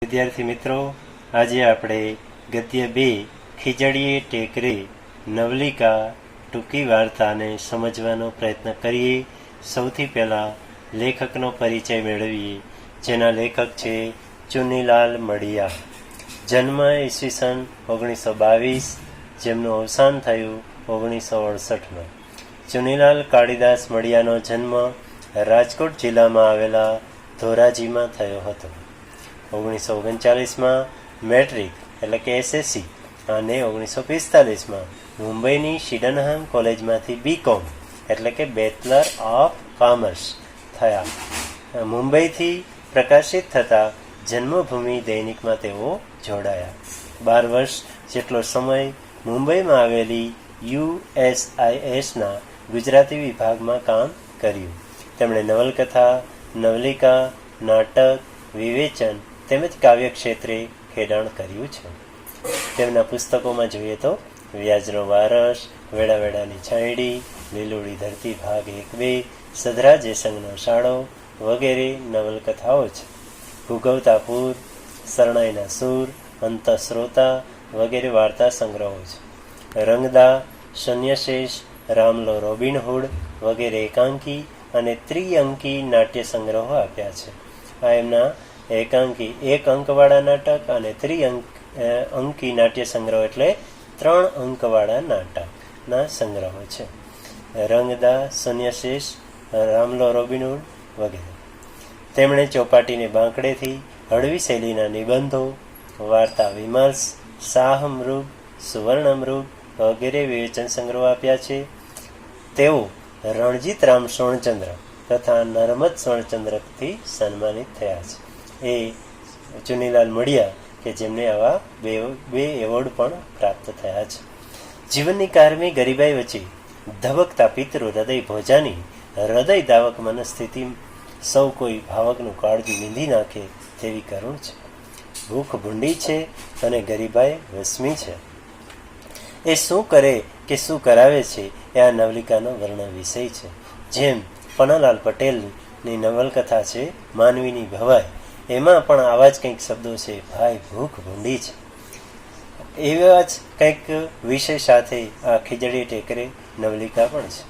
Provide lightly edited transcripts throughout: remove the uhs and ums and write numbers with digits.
વિદ્યાર્થી મિત્રો, આજે આપણે ગદ્ય 2 ખીજડીએ ટેકરે નવલિકા ટૂંકી વાર્તાને સમજવાનો પ્રયત્ન કરીએ. સૌથી પહેલાં લેખકનો પરિચય મેળવીએ, જેના લેખક છે ચુનીલાલ મડિયા. જન્મ ઈસવીસન 1922, જેમનું અવસાન થયું 1968માં. ચુનીલાલ કાળીદાસ મડિયાનો જન્મ રાજકોટ જિલ્લામાં આવેલા ધોરાજીમાં થયો હતો. 1939માં મેટ્રિક એટલે કે SSC અને 1945માં મુંબઈની શિડનહામ કોલેજમાંથી BCom એટલે કે બેચલર ઓફ કોમર્સ થયા. મુંબઈથી પ્રકાશિત થતા જન્મભૂમિ દૈનિકમાં તેઓ જોડાયા. 12 વર્ષ જેટલો સમય મુંબઈમાં આવેલી USISના ગુજરાતી વિભાગમાં કામ કર્યું. તેમણે નવલકથા, નવલિકા, નાટક, વિવેચન તેમજ કાવ્ય ક્ષેત્રે ખેડાણ કર્યું છે. તેમના પુસ્તકોમાં જોઈએ તો વ્યાજનો વારસ, વેડા વેડાની છાંયડી, લીલોડી ધરતી ભાગ 1-2, સધરા જેસંગનો શાળો વગેરે નવલકથાઓ છે. ભૂગવતા પૂર, શરણાઈના સૂર, અંતઃસ્રોતા વગેરે વાર્તા સંગ્રહો છે. રંગદા, શૂન્યશેષ, રામલો રોબિનહુડ વગેરે એકાંકી અને ત્રિઅંકી નાટ્ય સંગ્રહો આપ્યા છે. આ એમના એકાંકી 1 અંકવાળા નાટક અને ત્રિઅંકી નાટ્ય સંગ્રહ એટલે 3 અંકવાળા નાટકના સંગ્રહો છે. રંગદા, શૂન્યશેષ, રામલો રોબિનહુડ વગેરે. તેમણે ચોપાટીને બાંકડેથી હળવી શૈલીના નિબંધો, વાર્તા વિમર્શ, શાહમૃગ, સુવર્ણમૃગ વગેરે વિવેચન સંગ્રહો આપ્યા છે. તેઓ રણજીતરામ સુવર્ણચંદ્ર તથા નર્મદ સુવર્ણચંદ્રકથી સન્માનિત થયા છે. એ ચુનીલાલ મડિયા કે જેમને આવા બે એવોર્ડ પણ પ્રાપ્ત થયા છે. જીવનની કારમી ગરીબાઈ વચ્ચે ધબકતા પિતૃ હૃદય ભોજાની હૃદય દાવક મનસ્થિતિ સૌ કોઈ ભાવકનું કાળજું વીંધી નાખે તેવી કરુણ છે. ભૂખ ભૂંડી છે અને ગરીબાઈ વસમી છે. એ શું કરે કે શું કરાવે છે એ આ નવલિકાનો વર્ણન વિષય છે. જેમ પન્નાલાલ પટેલની નવલકથા છે માનવીની ભવાઈ, એમાં પણ આવા જ કંઈક શબ્દો છે, ભાઈ ભૂખ ભૂંડી છે. એવા જ કંઈક વિષય સાથે આ ખીજડીએ ટેકરે નવલિકા પણ છે.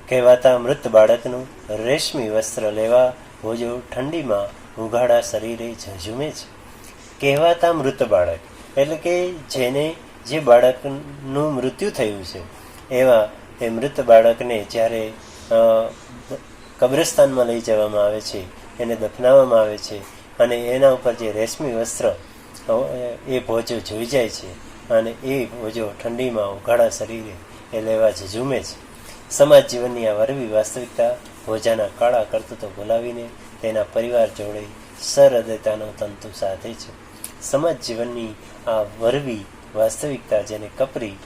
કહેવાતા મૃત બાળકનું રેશમી વસ્ત્ર લેવા ભોજો ઠંડીમાં ઉઘાડા શરીરે ઝઝુમે છે. કહેવાતા મૃત બાળક એટલે કે જે બાળકનું મૃત્યુ થયું છે એવા એ મૃત બાળકને જ્યારે કબ્રસ્તાનમાં લઈ જવામાં આવે છે, એને દફનાવવામાં આવે છે અને એના ઉપર જે રેશમી વસ્ત્ર એ ભોજો જોઈ જાય છે અને એ ભોજો ઠંડીમાં ઉઘાડા શરીરે એ લેવા ઝૂમે છે. સમાજ જીવનની આ વરવી વાસ્તવિકતા ભોજાના કાળા કરતૂતો બોલાવીને તેના પરિવાર જોડે સહૃદયતાનો તંતુ સાધે છે. સમાજ જીવનની આ વરવી વાસ્તવિકતા જેને કપરી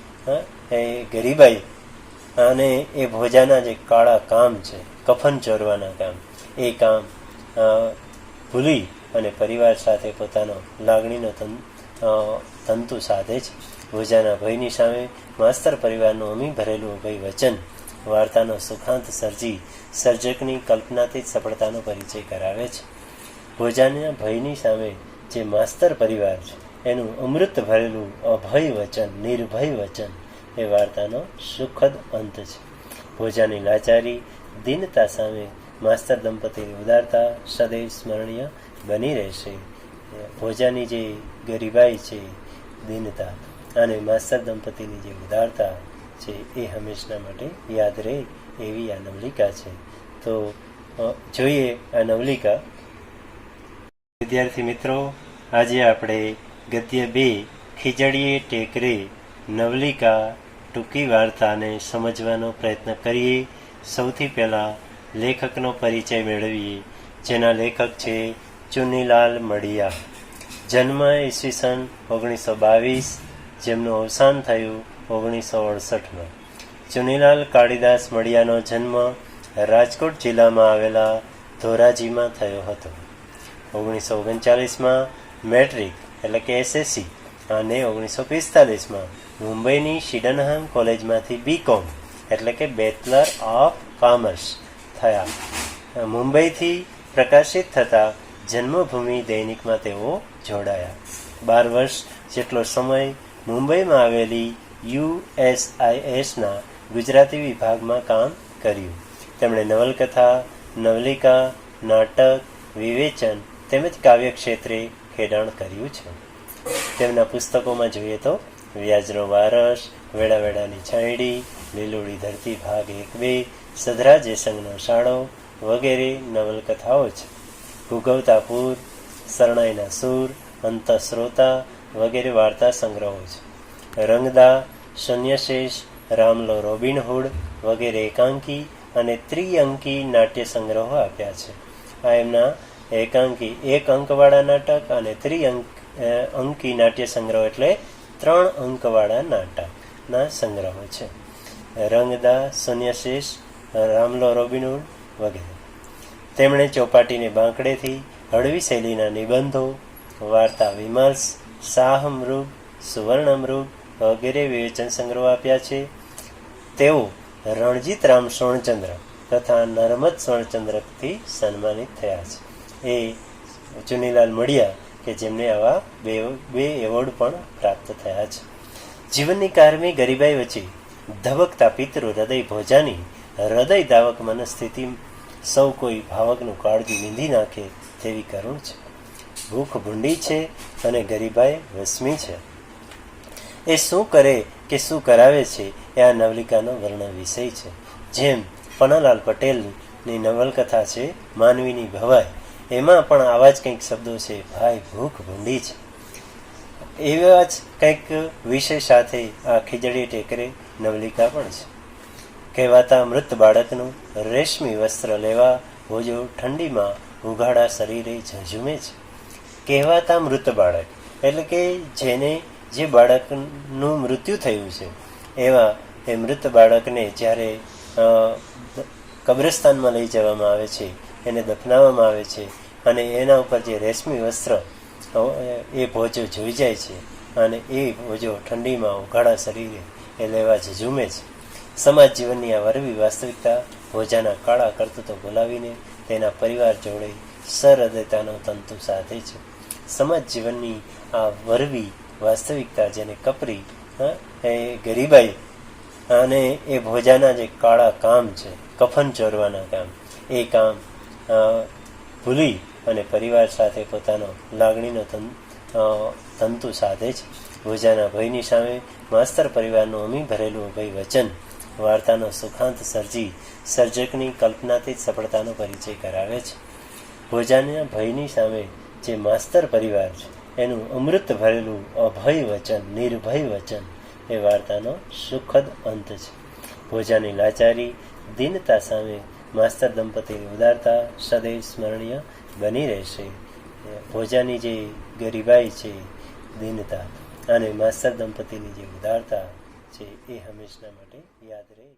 એ ગરીબાઈ અને એ ભોજાના જે કાળા કામ છે, કફન ચોરવાના કામ, એ કામ ભૂલી અને પરિવાર સાથે પોતાનો લાગણીનો તંતુ સાધે છે. ભોજાના ભયની સામે માસ્તર પરિવારનું અમી ભરેલું અભય વચન વાર્તાનો સુખાંત સર્જી સર્જકની કલ્પનાથી જ સફળતાનો પરિચય કરાવે છે. ભોજાના ભયની સામે જે માસ્તર પરિવાર છે એનું અમૃત ભરેલું અભય વચન, નિર્ભય વચન એ વાર્તાનો સુખદ અંત છે. ભોજાની લાચારી, દીનતા સામે માસ્તર દંપતીની ઉદારતા સદૈવ સ્મરણીય બની રહેશે. ભોજાની જે ગરીબાઈ છે, દીનતા અને માસ્તર દંપતીની જે ઉદારતા છે એ હંમેશા માટે યાદ રહે એવી આ નવલિકા છે. તો જોઈએ આ નવલિકા. વિદ્યાર્થી મિત્રો, આજે આપણે ગદ્ય 2 ખીજડીએ ટેકરે નવલિકા ટૂંકી વાર્તાને સમજવાનો પ્રયત્ન કરીએ. સૌથી પહેલાં લેખકનો પરિચય મેળવીએ, જેના લેખક છે ચુનીલાલ મડિયા. જન્મ ઈસવીસન 1922, જેમનું અવસાન થયું 1968માં. ચુનીલાલ કાળીદાસ મડિયાનો જન્મ રાજકોટ જિલ્લામાં આવેલા ધોરાજીમાં થયો હતો. 1939માં મેટ્રિક એટલે કે SSC અને 1945માં મુંબઈની શિડનહામ કોલેજમાંથી BCom એટલે કે બેચલર ઓફ કોમર્સ થયા. મુંબઈથી પ્રકાશિત થતા જન્મભૂમિ દૈનિકમાં તેઓ જોડાયા. 12 વર્ષ જેટલો સમય મુંબઈમાં આવેલી USISના ગુજરાતી વિભાગમાં કામ કર્યું. તેમણે નવલકથા, નવલિકા, નાટક, વિવેચન તેમજ કાવ્ય ક્ષેત્રે ખેડાણ કર્યું છે. તેમના પુસ્તકોમાં જોઈએ તો વ્યાજનો વારસ, વેડા વેડાની છાંયડી, લીલુડી ધરતી ભાગ 1-2, સધરા જેસંગનો શાળો વગેરે નવલકથાઓ છે. ભૂગવતા પૂર, શરણાઈના સૂર, અંતઃશ્રોતા વગેરે વાર્તા સંગ્રહો છે. રંગદા, શૂન્યશેષ, રામલો રોબિનહુડ વગેરે એકાંકી અને ત્રિઅંકી નાટ્ય સંગ્રહો આપ્યા છે. આ એમના એકાંકી 1 અંકવાળા નાટક અને અંકી નાટ્ય સંગ્રહ એટલે 3 અંકવાળા નાટકના સંગ્રહો છે. રંગદા, શૂન્યશેષ, રામલો રોબિનહુડ વગેરે. તેમણે ચોપાટીને બાંકડેથી હળવી શૈલીના નિબંધો, વાર્તા વિમર્શ, શાહમૃગ, સુવર્ણમૃગ વગેરે વિવેચન સંગ્રહો આપ્યા છે. તેઓ રણજીતરામ સુવર્ણચંદ્ર તથા નર્મદ સુવર્ણચંદ્રકથી સન્માનિત થયા છે. એ ચુનીલાલ મડિયા કે જેમને આવા બે એવોર્ડ પણ પ્રાપ્ત થયા છે. જીવનની કારમી ગરીબાઈ વચ્ચે ધબકતા પિતૃ હૃદય ભોજાની હૃદય દાવક મનસ્થિતિ સૌ કોઈ ભાવકનું કાળજી વીંધી નાખે તેવી કરુણ છે. ભૂખ ભૂંડી છે અને ગરીબાઈ વસમી છે. એ શું કરે કે શું કરાવે છે એ આ નવલિકાનો વર્ણન વિષય છે. જેમ પન્નાલાલ પટેલની નવલકથા છે માનવીની ભવાઈ, એમાં પણ આવા જ કંઈક શબ્દો છે, ભાઈ ભૂખ ભૂંડી છે. એવા જ કંઈક વિષય સાથે આ ખીજડી ટેકરે નવલિકા પણ છે. કહેવાતા મૃત બાળકનું રેશમી વસ્ત્ર લેવા ભોજો ઠંડીમાં ઉઘાડા શરીરે ઝઝુમે છે. કહેવાતા મૃત બાળક એટલે કે જે બાળકનું મૃત્યુ થયું છે એવા એ મૃત બાળકને જ્યારે કબ્રસ્તાનમાં લઈ જવામાં આવે છે, એને દફનાવવામાં આવે છે અને એના ઉપર જે રેશમી વસ્ત્ર એ ભોજો જોઈ જાય છે અને એ ભોજો ઠંડીમાં ઉઘાડા શરીરે એ લેવા ઝઝુમે છે. સમાજ જીવનની આ વરવી વાસ્તવિકતા ભોજાના કાળા કરતૂતો બોલાવીને તેના પરિવાર જોડે સહૃદયતાનો તંતુ સાધે છે. સમાજ જીવનની આ વરવી વાસ્તવિકતા જેને કપરી એ ગરીબાઈ અને એ ભોજાના જે કાળા કામ છે, કફન ચોરવાના કામ, એ કામ ભૂલી અને પરિવાર સાથે પોતાનો લાગણીનો તંતુ સાધે છે. ભોજાના ભયની સામે માસ્તર પરિવારનું અમી ભરેલું અભય વચન વાર્તાનો સુખાંત સર્જી સર્જકની કલ્પનાથી જ સફળતાનો પરિચય કરાવે છે. ભોજાના ભયની સામે જે માસ્તર પરિવાર છે એનું અમૃત ભરેલું અભય વચન, નિર્ભય વચન એ વાર્તાનો સુખદ અંત છે. ભોજાની લાચારી, દીનતા સામે માસ્તર દંપતીની ઉદારતા સદૈવ સ્મરણીય બની રહેશે. ભોજાની જે ગરીબાઈ છે, દીનતા અને માસ્તર દંપતીની જે ઉદારતા છે એ હંમેશા માટે યાદ રહે.